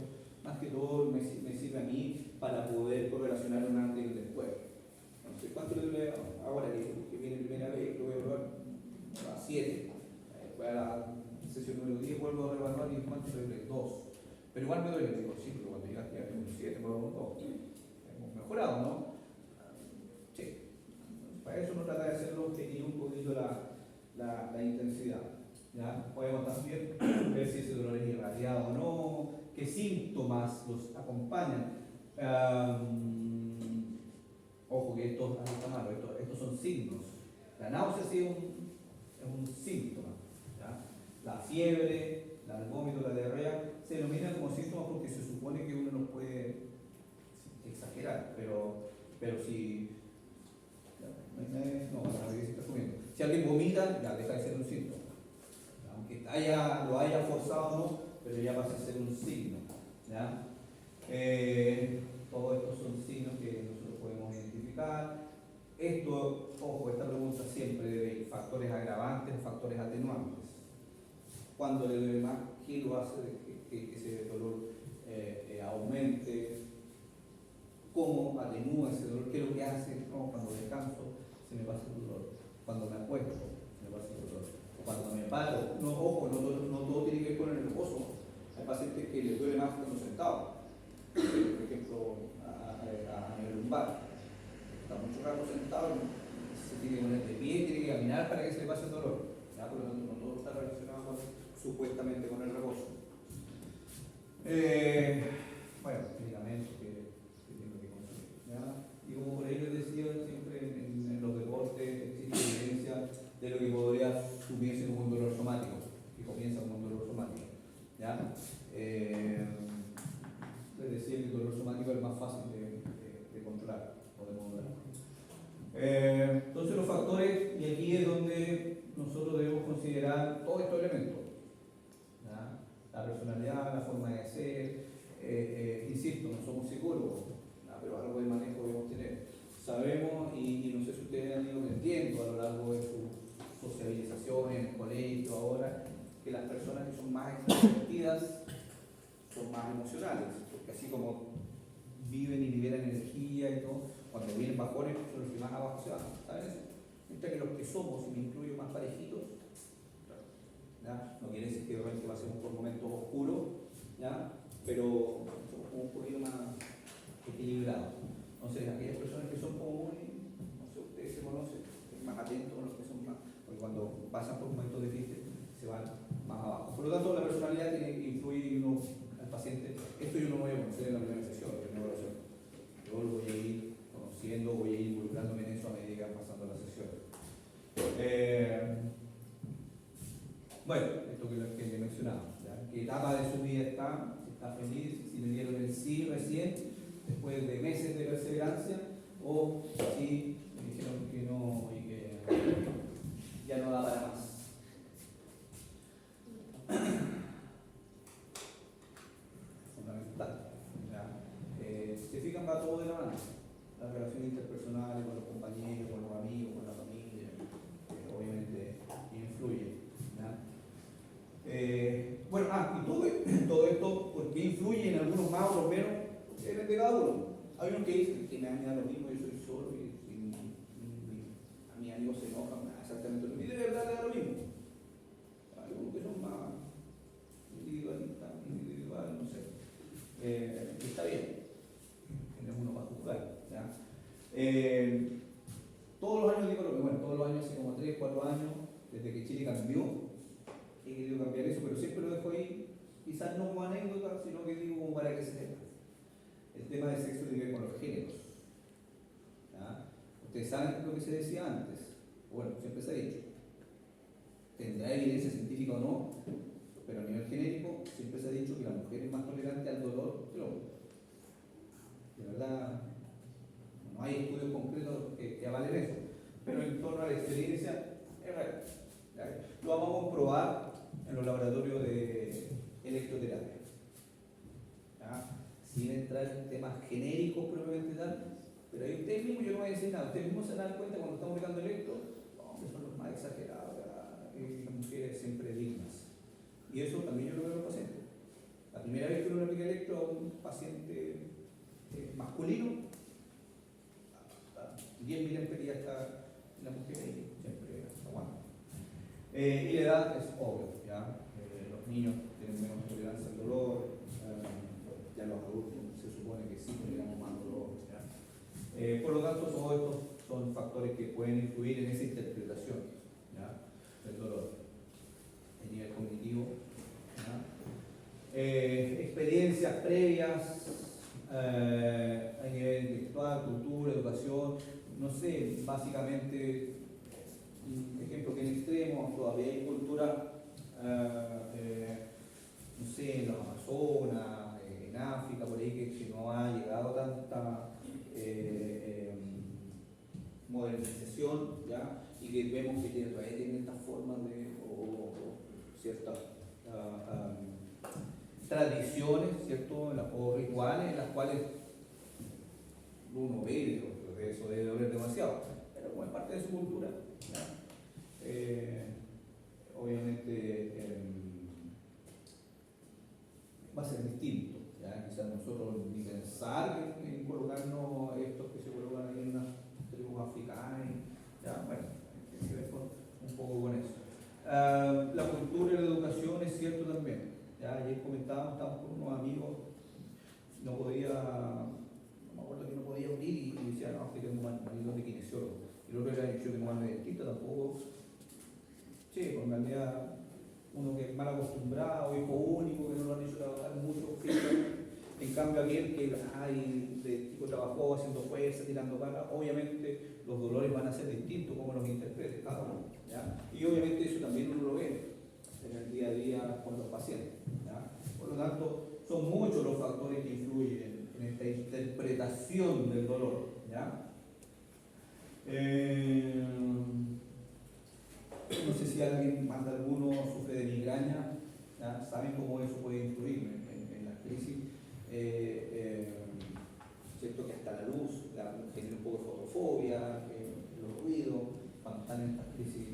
más que todo me sirve a mí para poder correlacionar un antes y un después. No sé cuánto le duele ahora que viene primera vez, lo voy a probar a 7. Después a la sesión número 10 vuelvo a revaluar y cuánto le duele 2. Pero igual me duele, digo, sí, pero cuando llegaste ya tengo un 7, vuelvo a un 2. Hemos mejorado, ¿no? Sí. Para eso uno trata de hacerlo pequeño un poquito la intensidad. ¿Ya? Podemos también ver si ese dolor es irradiado o no, qué síntomas los acompañan. Ojo que esto está malo, estos son signos. La náusea sí es un síntoma. ¿Ya? La fiebre, el vómito, la diarrea se denominan como síntomas porque se supone que uno no puede exagerar, pero si si alguien vomita, ya deja de ser un síntoma. Aunque lo haya forzado o no, pero ya pasa a ser un signo. ¿Ya? Todos estos son signos que nosotros podemos identificar. Esto, ojo, esta pregunta siempre de factores agravantes, factores atenuantes. Cuando le duele más, ¿qué lo hace que ese dolor aumente? ¿Cómo atenúa ese dolor? ¿Qué es lo que hace? No, cuando descanso se me pasa el dolor. Cuando me acuesto se me pasa el dolor. O cuando me paro, no, ojo, no todo tiene que ver con el reposo. Hay pacientes que les duele más cuando sentados. Por ejemplo, a nivel lumbar. Está mucho rato sentado, se tiene que poner de pie, tiene que caminar para que se le pase el dolor. ¿Ya? Por lo tanto, no todo está relacionado supuestamente con el reposo. Bueno, medicamentos que tengo que consumir. ¿Ya? Y como por ahí les decía, siempre en los deportes existe evidencia de lo que podría sumirse como un dolor somático, que comienza como un dolor somático. ¿Ya? Les decía que el dolor somático es más fácil de controlar o de modular. Entonces los factores, y aquí es donde nosotros debemos considerar todos estos elementos. ¿Ya? La personalidad, la forma de ser, insisto, no somos psicólogos, ¿ya? Pero algo de manejo debemos tener. Sabemos, y no sé si ustedes han ido aprendiendo a lo largo de su socialización en el colegio ahora, que las personas que son más extrovertidas son más emocionales, porque así como viven y liberan energía y todo, cuando vienen bajones son los que más abajo se van, ¿saben eso? Mientras que los que somos, y me incluyo más parejitos, ¿ya? No quiere decir que de repente pasemos por momentos oscuros, ¿ya? Pero somos como un poquito más equilibrados. Entonces, aquellas personas que son como muy, no sé, se conoce, es más atento con los que son más, porque cuando pasan por momentos difíciles se van más abajo. Por lo tanto, la personalidad influye uno al paciente. Esto yo no voy a conocer en la primera sesión, en la primera evaluación. Yo lo voy a ir conociendo, voy a ir involucrándome en eso a medida que van pasando las sesiones. Bueno, esto que le mencionaba, ¿ya? ¿Qué etapa de su vida está? Si está feliz, si le dieron el sí recién, después de meses de perseverancia, o si me dijeron que no y que ya no da para más. Fundamental. ¿Ya? Se fijan, va todo de la mano. Las relaciones interpersonales con los compañeros, con los amigos, con la familia, obviamente influye. ¿Ya? Bueno, y todo esto, ¿por qué influye en algunos más o menos? Depende de cada uno. Hay unos que dicen que me da lo mismo, yo soy solo y a mis amigos se enojan, exactamente lo mismo. Y de verdad le da lo mismo. Hay unos que son más individualistas, no sé. Y está bien. Tenemos uno para juzgar. ¿Ya? Todos los años digo lo mismo, bueno, todos los años, hace como 3, 4 años, desde que Chile cambió, he querido cambiar eso, pero siempre lo dejo ahí, quizás no como anécdota, sino que digo como para que se sepa. El tema del sexo tiene que ver con los géneros. ¿Ya? Ustedes saben lo que se decía antes, bueno, siempre se ha dicho, tendrá evidencia científica o no, pero a nivel genérico siempre se ha dicho que la mujer es más tolerante al dolor que el hombre. De verdad, no hay estudios concretos que avalen eso, pero en torno a la experiencia es real. ¿Ya? Lo vamos a comprobar en los laboratorios de electroterapia. ¿Ya? Sin entrar en temas genéricos propiamente tal, pero ahí ustedes mismos, yo no voy a decir nada, ustedes mismos se dan cuenta cuando estamos aplicando electro, hombres son los más exagerados, y las mujeres siempre dignas. Y eso también yo lo veo en los pacientes. La primera vez que uno le aplica electro a un paciente masculino, 10.000 amperías está la mujer ahí, siempre aguanta. Y la edad es obvio, ¿ya? Los niños tienen menos tolerancia al dolor, ya los adultos se supone que sí toleramos más dolor, ¿ya? Por lo tanto, todos estos son factores que pueden influir en esa interpretación, ¿ya? Del dolor. El nivel cognitivo, ¿ya? Experiencias previas a nivel intelectual, cultura, educación, no sé, básicamente, ejemplo que en extremo todavía hay cultura, no sé, en los Amazonas, en África, por ahí que no ha llegado tanta modernización, ¿ya? Y que vemos que tienen estas formas o ciertas tradiciones, ¿cierto? O rituales en las cuales uno ve que eso debe doler demasiado, pero como es parte de su cultura, obviamente va a ser distinto, ¿ya? Quizás nosotros ni pensar en colocarnos estos que se colocan ahí en unas tribus africanas, ¿ya? Bueno, hay que ver un poco con eso. La cultura y la educación es cierto también. Ya, ayer comentábamos, estábamos con unos amigos, no me acuerdo que no podía unir y decía, no, que tengo maridos de kinesiólogo. Y el otro era yo tengo más de dentista, tampoco. Sí, con realidad uno que es mal acostumbrado, hijo único, que no lo han hecho trabajar mucho físicamente. En cambio, aquel que de tipo trabajó haciendo fuerza, tirando palas, obviamente los dolores van a ser distintos como los interprete cada uno. ¿Ya? Y obviamente eso también uno lo ve en el día a día con los pacientes. ¿Ya? Por lo tanto, son muchos los factores que influyen en esta interpretación del dolor. ¿Ya? No sé si alguien, más de alguno, sufre de migraña, ¿ya? Saben cómo eso puede influir en la crisis. Cierto que hasta la luz tiene un poco de fotofobia, los ruidos, cuando están en estas crisis.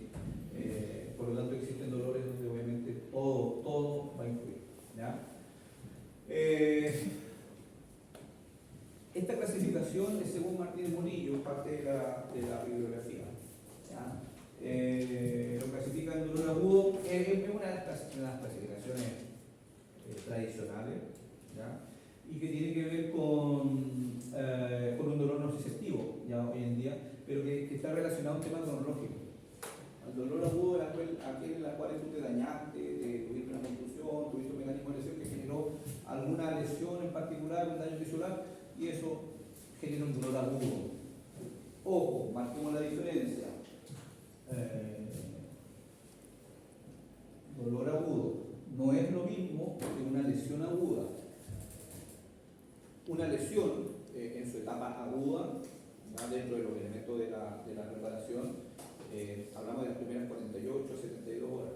Por lo tanto, existen dolores donde obviamente todo va a influir. ¿Ya? Esta clasificación es según Martínez Murillo, parte de la bibliografía. ¿Ya? Lo clasifica en dolor agudo, es una de las clasificaciones tradicionales, ¿ya? Y que tiene que ver con un dolor nociceptivo, ya hoy en día, pero que está relacionado relacionado a un tema cronológico. El dolor agudo es aquel en la cual tú te dañaste, tuviste una contusión, tuviste un mecanismo de lesión que generó alguna lesión en particular, un daño tisular, y eso genera un dolor agudo. Ojo, marquemos la diferencia. Dolor agudo no es lo mismo que una lesión aguda. Una lesión en su etapa aguda, ¿ya? Dentro de los elementos de la preparación, hablamos de las primeras 48 a 72 horas.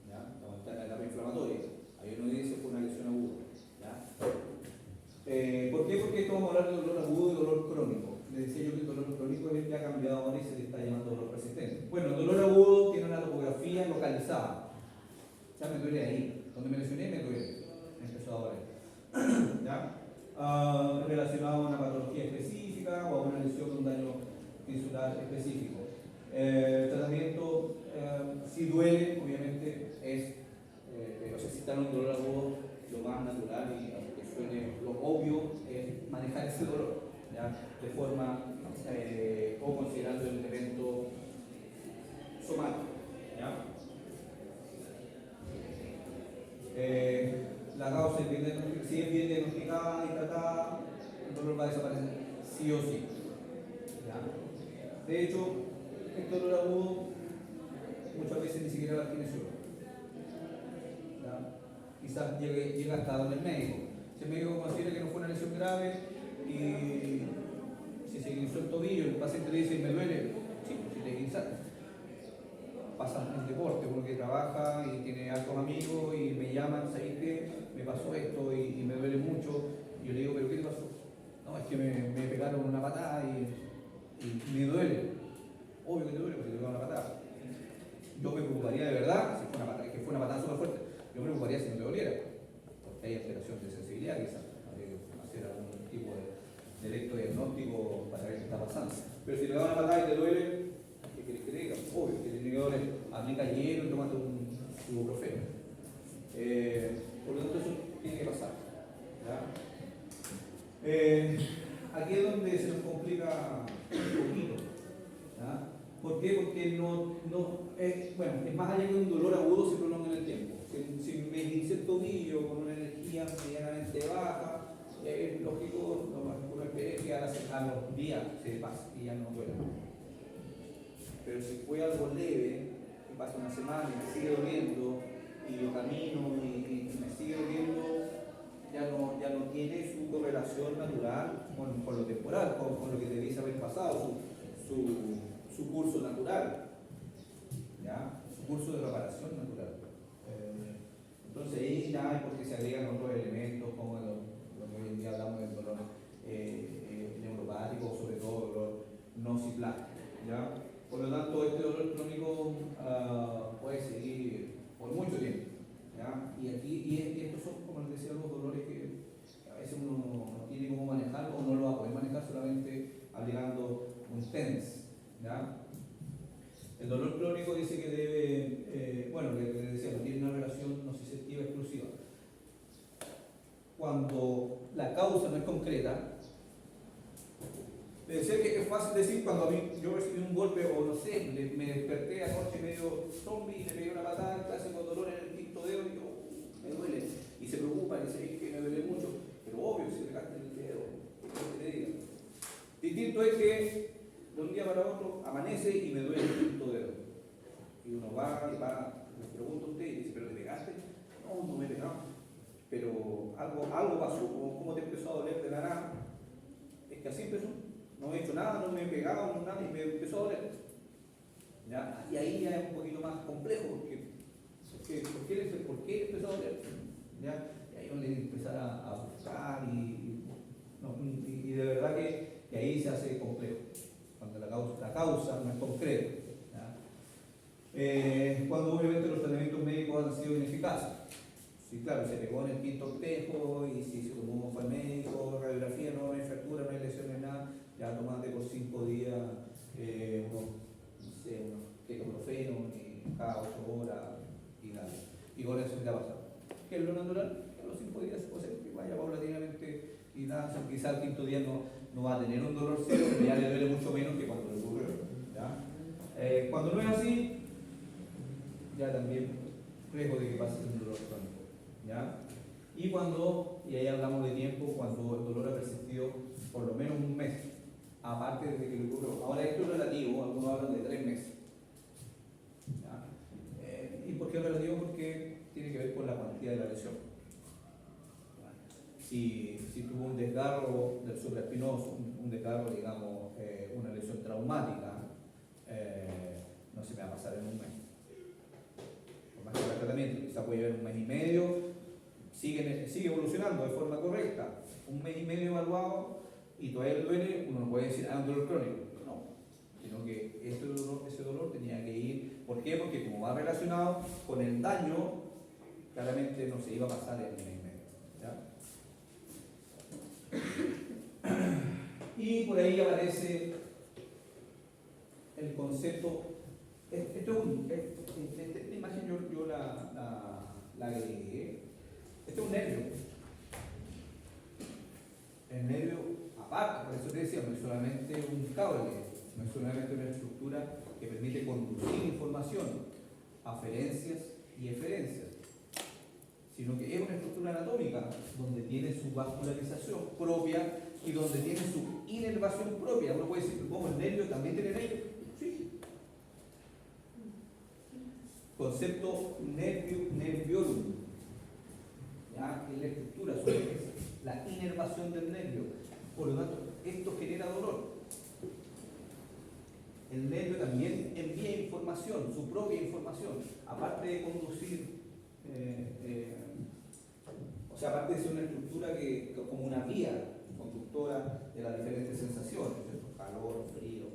¿Ya? Cuando está en la etapa inflamatoria, ahí uno dice que fue una lesión aguda. ¿Ya? ¿Por qué? Porque esto vamos a hablar de dolor agudo y dolor crónico. Les decía yo que el dolor crónico es el que ha cambiado ahora y se le está llamando dolor persistente. Bueno, el dolor agudo tiene una topografía localizada. Ya me duele ahí. Donde me lesioné me duele. Me empezó a doler. ¿Ya? Relacionado a una patología específica o a una lesión de un daño tisular específico. El tratamiento, si duele, obviamente, o sea, si está en un dolor agudo, lo más natural y aunque suene lo obvio es manejar ese dolor, ¿ya? De forma o considerando el elemento somático. ¿Ya? La causa es bien diagnosticada, si es bien diagnosticada y tratada, el dolor va a desaparecer sí o sí. ¿Ya? De hecho, el dolor agudo muchas veces ni siquiera la tiene solo. Quizás llega hasta donde el médico. Si el médico considera que no fue una lesión grave y si se guinzó el tobillo, el paciente le dice me duele, sí, si le guinzaste. Pasa en el deporte, uno que trabaja y tiene altos amigos y me llaman, ¿sabes qué? Me pasó esto y me duele mucho. Y yo le digo, ¿pero qué te pasó? No, es que me pegaron una patada y me duele. Obvio que te duele porque te pegaron una patada. Yo me preocuparía de verdad, si fue una patada, que fue una patada súper fuerte, yo me preocuparía si no te doliera, porque hay alteración de sensibilidad quizás, habría que hacer algún tipo de electrodiagnóstico para ver qué está pasando. Pero si te da una patada y te duele, ¿qué quieres que te diga? Obvio, que el indicador aplica hielo y tomate un ibuprofeno. Por lo tanto, eso tiene que pasar. ¿Ya? Aquí es donde se nos complica un poquito. ¿Ya? ¿Por qué? Porque es más allá que un dolor agudo se prolonga en el tiempo. Si me hice el tobillo con una energía medianamente baja, es lógico, uno espera que a los días se pase y ya no duele. Pero si fue algo leve, que pasa una semana y me sigue doliendo, y yo camino y me sigue doliendo, ya no tiene su correlación natural con lo temporal, con lo que debiese haber pasado, su curso natural, ¿ya? Su curso de reparación natural. Entonces ahí ya es porque se agregan otros elementos como lo que hoy en día hablamos del dolor neuropático, sobre todo dolor nociplástico, ¿ya? Por lo tanto, este dolor crónico puede seguir por mucho tiempo, ¿ya? Y estos son, como les decía, los dolores que a veces uno no tiene cómo manejar o no lo va a poder manejar solamente aplicando un TENS, ¿ya? El dolor crónico dice que debe, le decía, tiene una relación nociceptiva exclusiva. Cuando la causa no es concreta, le decía que es fácil decir cuando a mí yo recibí un golpe o no sé, me desperté anoche medio zombie y le pegué una patada, el clásico dolor en el quinto dedo y yo, me duele. Y se preocupa y dice que me duele mucho, pero obvio, si pegaste el dedo, ¿qué te diga? Distinto es que de un día para otro amanece y me duele el quinto dedo. Y uno va, le pregunta a usted y dice, ¿pero te pegaste? No me he pegado. Pero algo pasó, ¿cómo te empezó a doler de la nada? Es que así empezó. No he hecho nada, no me he pegado, no nada, y me empezó a doler. ¿Ya? Y ahí ya es un poquito más complejo, ¿por qué empezó a doler? ¿Ya? Y ahí uno tiene que empezar a buscar y de verdad que ahí se hace complejo, cuando la causa no es concreta. Cuando obviamente los tratamientos médicos han sido ineficaces. Sí, claro, se pegó en el quinto espejo y si se tomó fue al médico, radiografía, no hay fractura, no hay lesiones, nada, ya tomate por 5 días unos ketoprofeno cada 8 horas y nada. Y con eso se te ha pasado. ¿Qué es lo natural? Que a los 5 días puede ser que vaya paulatinamente y nada, quizás el quinto día no va a tener un dolor cero, pero ya le duele mucho menos que cuando le ocurrió. Cuando no es así, ya también riesgo de que pase un dolor crónico. ¿Ya? Y ahí hablamos de tiempo, cuando el dolor ha persistido por lo menos un mes, aparte de que le ocurrió. Ahora esto es relativo, algunos hablan de 3 meses. ¿Ya? ¿Y por qué es relativo? Porque tiene que ver con la cuantía de la lesión. Si tuvo un desgarro del supraespinoso, un desgarro, digamos, una lesión traumática, no se me va a pasar en un mes. Por más que el tratamiento, quizá puede llevar un mes y medio, sigue evolucionando de forma correcta, un mes y medio evaluado y todavía le duele, uno no puede decir, un dolor crónico. No, sino que ese dolor tenía que ir. ¿Por qué? Porque como va relacionado con el daño, claramente no se iba a pasar en un mes y medio. ¿Ya? Y por ahí aparece el concepto. Esta imagen yo la agregué. Este es un nervio. El nervio, aparte, por eso te decía, no es solamente un cable, no es solamente una estructura que permite conducir información, aferencias y eferencias, sino que es una estructura anatómica donde tiene su vascularización propia y donde tiene su inervación propia. Uno puede decir, ¿cómo el nervio también tiene nervio? Sí. Concepto nerviorum, ¿ya? Es la estructura, la inervación del nervio. Por lo tanto, esto genera dolor. El nervio también envía información, su propia información, aparte de conducir. Aparte de ser una estructura como una vía conductora de las diferentes sensaciones, ¿cierto? Calor, frío,